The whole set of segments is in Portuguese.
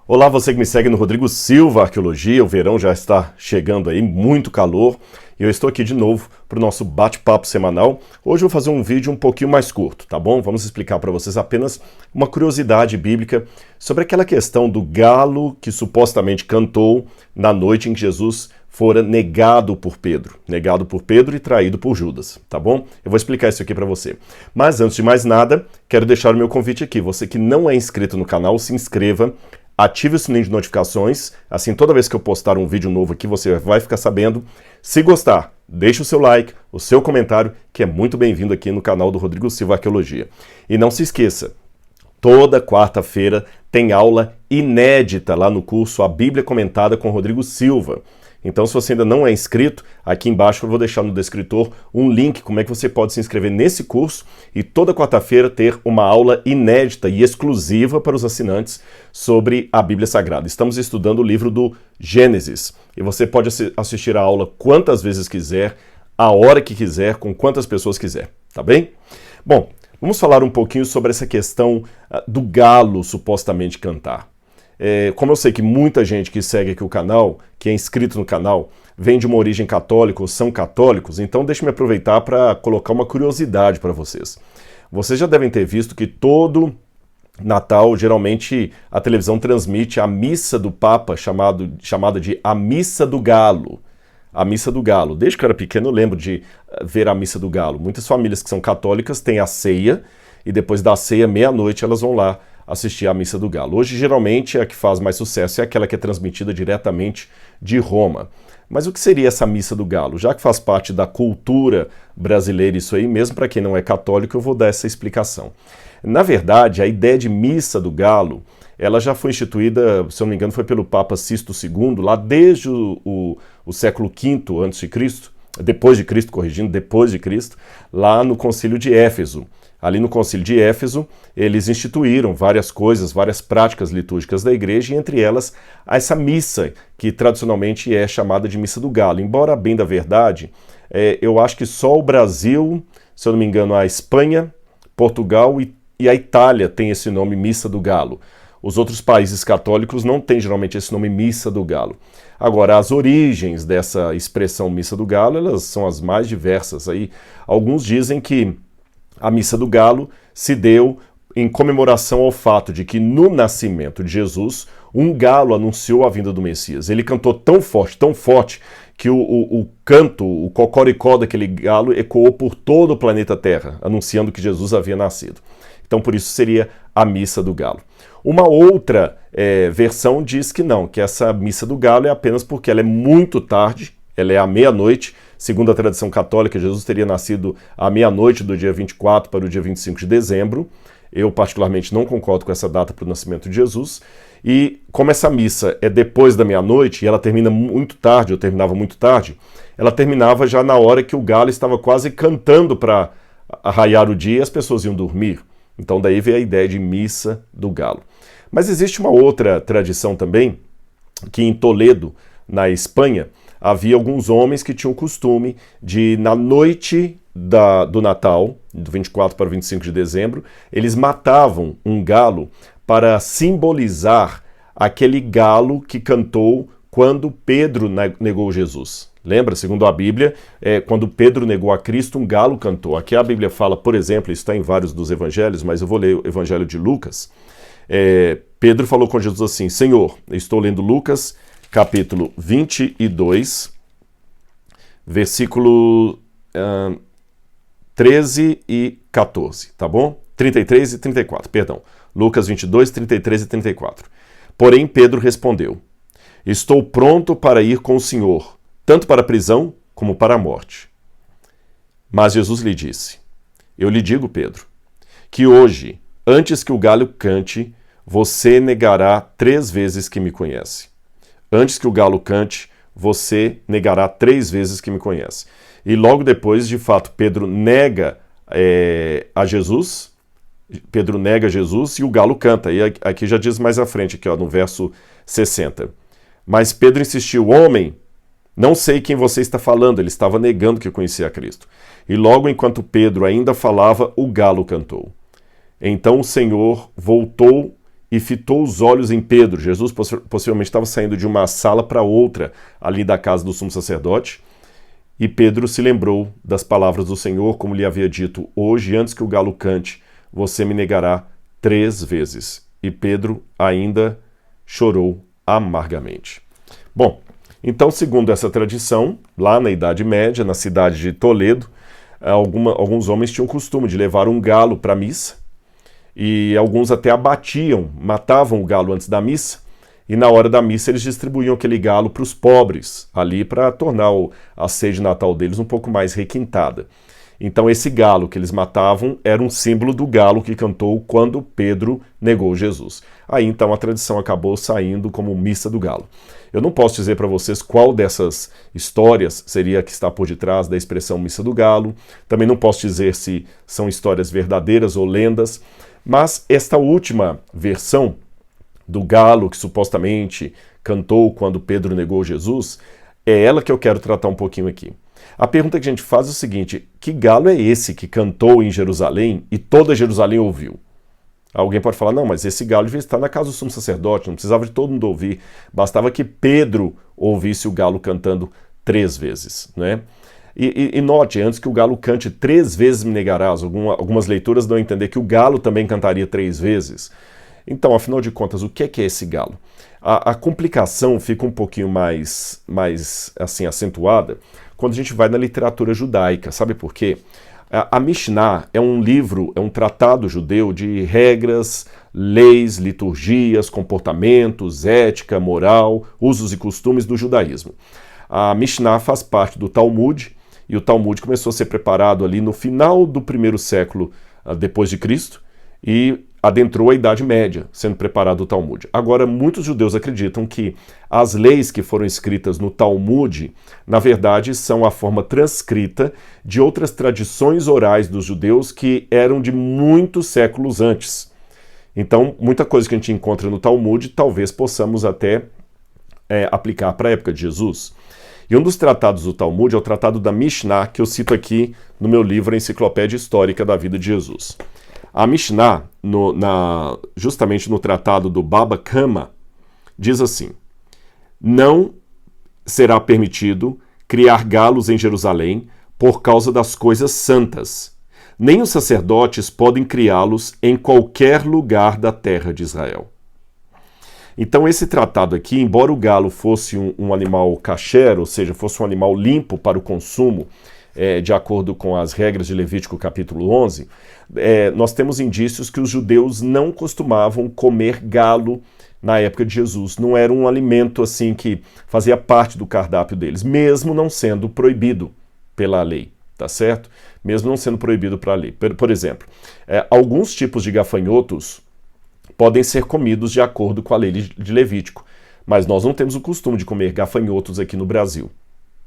Olá, você que me segue no Rodrigo Silva Arqueologia. O verão já está chegando aí, muito calor. E eu estou aqui de novo para o nosso bate-papo semanal. Hoje eu vou fazer um vídeo um pouquinho mais curto, tá bom? Vamos explicar para vocês apenas uma curiosidade bíblica sobre aquela questão do galo que supostamente cantou na noite em que Jesus fora negado por Pedro e traído por Judas, tá bom? Eu vou explicar isso aqui para você. Mas antes de mais nada, quero deixar o meu convite aqui. Você que não é inscrito no canal, se inscreva. Ative o sininho de notificações, assim toda vez que eu postar um vídeo novo aqui você vai ficar sabendo. Se gostar, deixe o seu like, o seu comentário, que é muito bem-vindo aqui no canal do Rodrigo Silva Arqueologia. E não se esqueça, toda quarta-feira tem aula inédita lá no curso A Bíblia Comentada com Rodrigo Silva. Então, se você ainda não é inscrito, aqui embaixo eu vou deixar no descritor um link como é que você pode se inscrever nesse curso e toda quarta-feira ter uma aula inédita e exclusiva para os assinantes sobre a Bíblia Sagrada. Estamos estudando o livro do Gênesis e você pode assistir a aula quantas vezes quiser, a hora que quiser, com quantas pessoas quiser, tá bem? Bom, vamos falar um pouquinho sobre essa questão do galo supostamente cantar. Como eu sei que muita gente que segue aqui o canal, que é inscrito no canal, vem de uma origem católica ou são católicos, então deixe-me aproveitar para colocar uma curiosidade para vocês. Vocês já devem ter visto que todo Natal, geralmente, a televisão transmite a missa do Papa, chamada de a Missa do Galo. A Missa do Galo. Desde que eu era pequeno eu lembro de ver a Missa do Galo. Muitas famílias que são católicas têm a ceia e depois da ceia, meia-noite, elas vão lá assistir à Missa do Galo. Hoje, geralmente, a que faz mais sucesso é aquela que é transmitida diretamente de Roma. Mas o que seria essa Missa do Galo? Já que faz parte da cultura brasileira isso aí, mesmo para quem não é católico, eu vou dar essa explicação. Na verdade, a ideia de Missa do Galo, ela já foi instituída, se eu não me engano, foi pelo Papa Sisto II, lá desde o século V a.C., depois de Cristo, lá no Concílio de Éfeso. Ali no Concílio de Éfeso, eles instituíram várias coisas, várias práticas litúrgicas da igreja, e entre elas essa missa, que tradicionalmente é chamada de Missa do Galo. Embora, bem da verdade, eu acho que só o Brasil, se eu não me engano, a Espanha, Portugal e a Itália tem esse nome Missa do Galo. Os outros países católicos não têm geralmente esse nome Missa do Galo. Agora, as origens dessa expressão Missa do Galo, elas são as mais diversas. Aí, alguns dizem que a Missa do Galo se deu em comemoração ao fato de que no nascimento de Jesus, um galo anunciou a vinda do Messias. Ele cantou tão forte, que o canto, o cocoricó daquele galo ecoou por todo o planeta Terra, anunciando que Jesus havia nascido. Então, por isso seria a Missa do Galo. Uma outra versão diz que não, que essa Missa do Galo é apenas porque ela é muito tarde, ela é à meia-noite. Segundo a tradição católica, Jesus teria nascido à meia-noite do dia 24 para o dia 25 de dezembro. Eu, particularmente, não concordo com essa data para o nascimento de Jesus. E como essa missa é depois da meia-noite e ela termina muito tarde, ou terminava muito tarde, ela terminava já na hora que o galo estava quase cantando para arraiar o dia e as pessoas iam dormir. Então daí veio a ideia de Missa do Galo. Mas existe uma outra tradição também, que em Toledo, na Espanha, havia alguns homens que tinham o costume de, na noite do Natal, do 24 para o 25 de dezembro, eles matavam um galo para simbolizar aquele galo que cantou quando Pedro negou Jesus. Lembra, segundo a Bíblia, quando Pedro negou a Cristo, um galo cantou. Aqui a Bíblia fala, por exemplo, isso está em vários dos evangelhos, mas eu vou ler o evangelho de Lucas. Pedro falou com Jesus assim: Senhor, eu estou lendo Lucas, capítulo 22, versículo 13 e 14, tá bom? 33 e 34, perdão. Lucas 22, 33 e 34. Porém, Pedro respondeu: Estou pronto para ir com o Senhor, tanto para a prisão como para a morte. Mas Jesus lhe disse: Eu lhe digo, Pedro, que hoje, antes que o galo cante, você negará 3 vezes que me conhece. Antes que o galo cante, você negará 3 vezes que me conhece. E logo depois, de fato, Pedro nega a Jesus. Pedro nega Jesus e o galo canta. E aqui já diz mais à frente, aqui, ó, no verso 60. Mas Pedro insistiu: Homem, não sei quem você está falando. Ele estava negando que conhecia a Cristo. E logo enquanto Pedro ainda falava, o galo cantou. Então o Senhor voltou e fitou os olhos em Pedro. Jesus possivelmente estava saindo de uma sala para outra, ali da casa do sumo sacerdote, e Pedro se lembrou das palavras do Senhor, como lhe havia dito: hoje, antes que o galo cante, você me negará 3 vezes. E Pedro ainda chorou amargamente. Bom, então, segundo essa tradição, lá na Idade Média, na cidade de Toledo, alguns homens tinham o costume de levar um galo para a missa, e alguns até abatiam, matavam o galo antes da missa, e na hora da missa eles distribuíam aquele galo para os pobres, ali para tornar a ceia de Natal deles um pouco mais requintada. Então esse galo que eles matavam era um símbolo do galo que cantou quando Pedro negou Jesus. Aí então a tradição acabou saindo como missa do galo. Eu não posso dizer para vocês qual dessas histórias seria a que está por detrás da expressão missa do galo. Também não posso dizer se são histórias verdadeiras ou lendas, mas esta última versão do galo que supostamente cantou quando Pedro negou Jesus, é ela que eu quero tratar um pouquinho aqui. A pergunta que a gente faz é o seguinte: que galo é esse que cantou em Jerusalém e toda Jerusalém ouviu? Alguém pode falar: não, mas esse galo devia estar na casa do sumo sacerdote, não precisava de todo mundo ouvir, bastava que Pedro ouvisse o galo cantando 3 vezes, né? E note, antes que o galo cante 3 vezes me negarás, algumas leituras dão a entender que o galo também cantaria 3 vezes. Então, afinal de contas, o que é esse galo? A complicação fica um pouquinho mais assim, acentuada quando a gente vai na literatura judaica. Sabe por quê? A Mishnah é um livro, é um tratado judeu de regras, leis, liturgias, comportamentos, ética, moral, usos e costumes do judaísmo. A Mishnah faz parte do Talmud, e o Talmud começou a ser preparado ali no final do 1º século depois de Cristo, e adentrou a Idade Média, sendo preparado o Talmud. Agora, muitos judeus acreditam que as leis que foram escritas no Talmud, na verdade, são a forma transcrita de outras tradições orais dos judeus que eram de muitos séculos antes. Então, muita coisa que a gente encontra no Talmud, talvez possamos até aplicar para a época de Jesus. E um dos tratados do Talmud é o tratado da Mishnah, que eu cito aqui no meu livro A Enciclopédia Histórica da Vida de Jesus. A Mishnah, justamente no tratado do Baba Kama, diz assim: não será permitido criar galos em Jerusalém por causa das coisas santas. Nem os sacerdotes podem criá-los em qualquer lugar da terra de Israel. Então esse tratado aqui, embora o galo fosse um animal kasher, ou seja, fosse um animal limpo para o consumo, de acordo com as regras de Levítico capítulo 11, nós temos indícios que os judeus não costumavam comer galo na época de Jesus. Não era um alimento assim que fazia parte do cardápio deles, mesmo não sendo proibido pela lei, tá certo? Mesmo não sendo proibido pela lei. Por exemplo, alguns tipos de gafanhotos podem ser comidos de acordo com a lei de Levítico, mas nós não temos o costume de comer gafanhotos aqui no Brasil.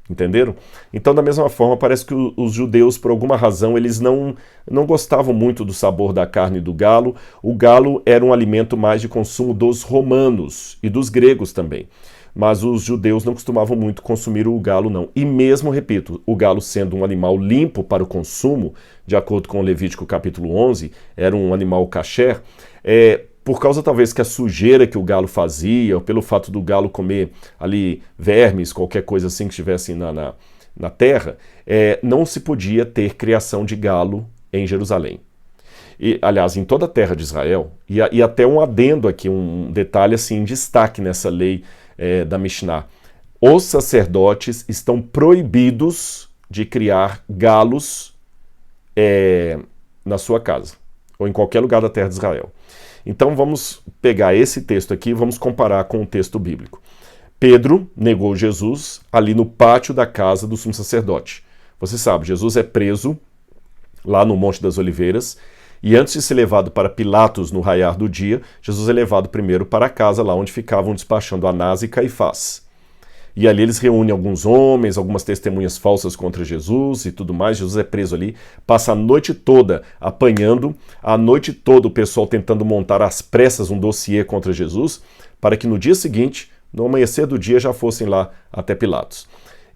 Entenderam? Então, da mesma forma, parece que os judeus, por alguma razão, eles não gostavam muito do sabor da carne do galo. O galo era um alimento mais de consumo dos romanos e dos gregos também. Mas os judeus não costumavam muito consumir o galo, não. E mesmo, repito, o galo sendo um animal limpo para o consumo, de acordo com Levítico capítulo 11, era um animal kasher, por causa talvez que a sujeira que o galo fazia, ou pelo fato do galo comer ali vermes, qualquer coisa assim que estivesse na terra, não se podia ter criação de galo em Jerusalém. E, aliás, em toda a terra de Israel, e até um adendo aqui, um detalhe assim, em destaque nessa lei da Mishnah. Os sacerdotes estão proibidos de criar galos na sua casa, ou em qualquer lugar da terra de Israel. Então vamos pegar esse texto aqui e vamos comparar com o texto bíblico. Pedro negou Jesus ali no pátio da casa do sumo sacerdote. Você sabe, Jesus é preso lá no Monte das Oliveiras, e antes de ser levado para Pilatos no raiar do dia, Jesus é levado primeiro para a casa lá onde ficavam despachando Anás e Caifás. E ali eles reúnem alguns homens, algumas testemunhas falsas contra Jesus e tudo mais. Jesus é preso ali, passa a noite toda apanhando, a noite toda o pessoal tentando montar às pressas um dossiê contra Jesus, para que no dia seguinte, no amanhecer do dia, já fossem lá até Pilatos.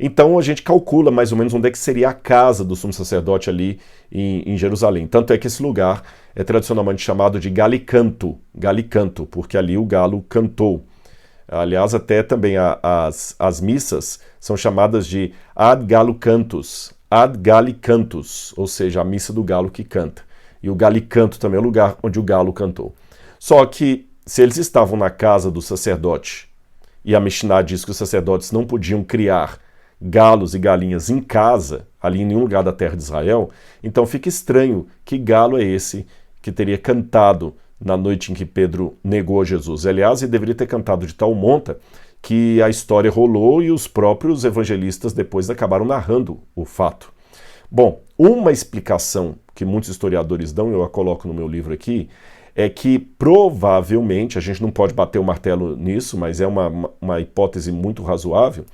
Então a gente calcula mais ou menos onde é que seria a casa do sumo sacerdote ali em Jerusalém. Tanto é que esse lugar é tradicionalmente chamado de Galicanto, Galicanto, porque ali o galo cantou. Aliás, até também as missas são chamadas de Ad Galo Cantus, Ad Gali Cantus, ou seja, a missa do galo que canta. E o Galicanto também é o lugar onde o galo cantou. Só que se eles estavam na casa do sacerdote, e a Mishnah diz que os sacerdotes não podiam criar galos e galinhas em casa, ali em nenhum lugar da terra de Israel, então fica estranho que galo é esse que teria cantado na noite em que Pedro negou Jesus. Aliás, ele deveria ter cantado de tal monta que a história rolou e os próprios evangelistas depois acabaram narrando o fato. Bom, uma explicação que muitos historiadores dão, eu a coloco no meu livro aqui, é que provavelmente, a gente não pode bater o martelo nisso, mas é uma hipótese muito razoável,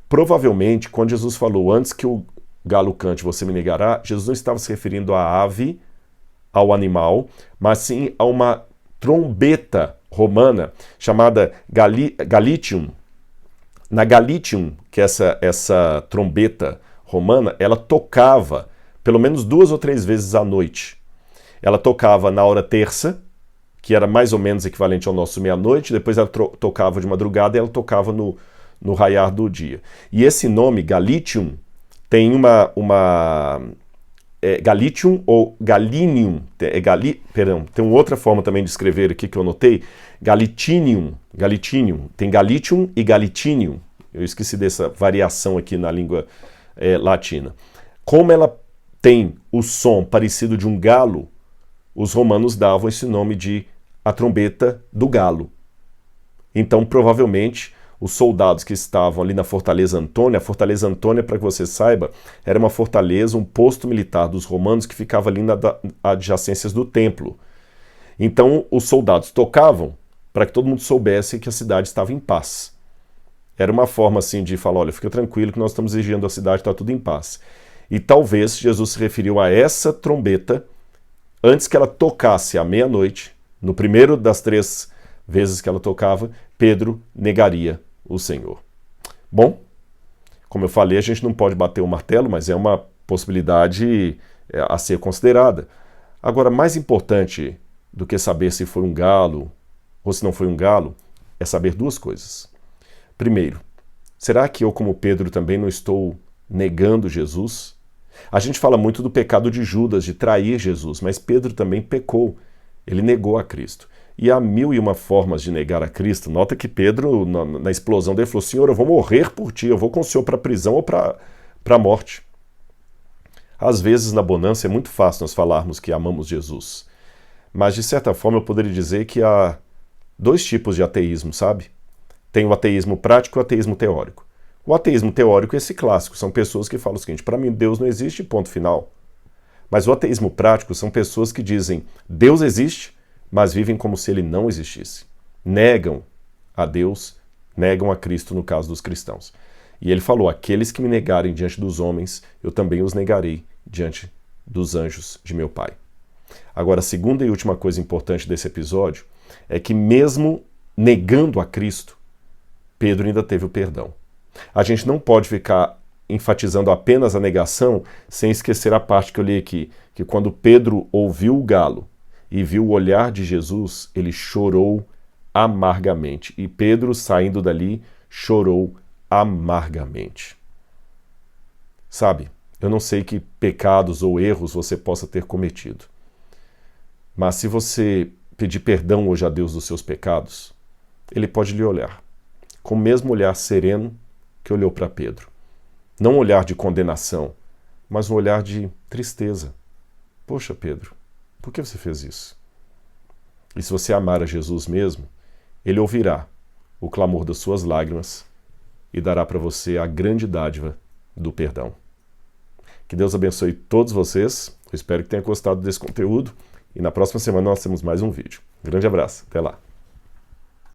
provavelmente, quando Jesus falou, antes que o galo cante, você me negará, Jesus não estava se referindo à ave, ao animal, mas sim a uma trombeta romana chamada Galitium. Na Galitium, que é essa trombeta romana, ela tocava pelo menos 2 ou 3 vezes à noite. Ela tocava na hora terça, que era mais ou menos equivalente ao nosso meia-noite, depois ela tocava de madrugada e ela tocava no raiar do dia. E esse nome, Galitium, tem Galitium ou Galinium, tem uma outra forma também de escrever aqui que eu anotei, Galitinium, tem Galitium e Galitinium, eu esqueci dessa variação aqui na língua latina. Como ela tem o som parecido de um galo, os romanos davam esse nome de a trombeta do galo. Então, provavelmente, os soldados que estavam ali na Fortaleza Antônia, a Fortaleza Antônia, para que você saiba, era uma fortaleza, um posto militar dos romanos que ficava ali nas adjacências do templo. Então, os soldados tocavam para que todo mundo soubesse que a cidade estava em paz. Era uma forma assim de falar, olha, fica tranquilo que nós estamos vigiando a cidade, está tudo em paz. E talvez Jesus se referiu a essa trombeta antes que ela tocasse à meia-noite, no primeiro das 3 vezes que ela tocava, Pedro negaria o Senhor. Bom, como eu falei, a gente não pode bater o martelo, mas é uma possibilidade a ser considerada. Agora, mais importante do que saber se foi um galo ou se não foi um galo, é saber 2 coisas. Primeiro, será que eu, como Pedro, também não estou negando Jesus? A gente fala muito do pecado de Judas, de trair Jesus, mas Pedro também pecou. Ele negou a Cristo. E há 1001 formas de negar a Cristo. Nota que Pedro, na explosão dele, falou, Senhor, eu vou morrer por ti, eu vou com o Senhor para a prisão ou para a morte. Às vezes, na bonança, é muito fácil nós falarmos que amamos Jesus. Mas, de certa forma, eu poderia dizer que há 2 tipos de ateísmo, sabe? Tem o ateísmo prático e o ateísmo teórico. O ateísmo teórico é esse clássico, são pessoas que falam o seguinte, para mim Deus não existe, ponto final. Mas o ateísmo prático são pessoas que dizem, Deus existe, mas vivem como se ele não existisse. Negam a Deus, negam a Cristo no caso dos cristãos. E ele falou, aqueles que me negarem diante dos homens, eu também os negarei diante dos anjos de meu Pai. Agora, a segunda e última coisa importante desse episódio é que mesmo negando a Cristo, Pedro ainda teve o perdão. A gente não pode ficar enfatizando apenas a negação sem esquecer a parte que eu li aqui, que quando Pedro ouviu o galo e viu o olhar de Jesus, ele chorou amargamente. E Pedro, saindo dali, chorou amargamente. Sabe, eu não sei que pecados ou erros você possa ter cometido, mas se você pedir perdão hoje a Deus dos seus pecados, ele pode lhe olhar com o mesmo olhar sereno que olhou para Pedro. Não um olhar de condenação, mas um olhar de tristeza. Poxa, Pedro, por que você fez isso? E se você amar a Jesus mesmo, ele ouvirá o clamor das suas lágrimas e dará para você a grande dádiva do perdão. Que Deus abençoe todos vocês. Eu espero que tenham gostado desse conteúdo e na próxima semana nós temos mais um vídeo. Grande abraço, até lá.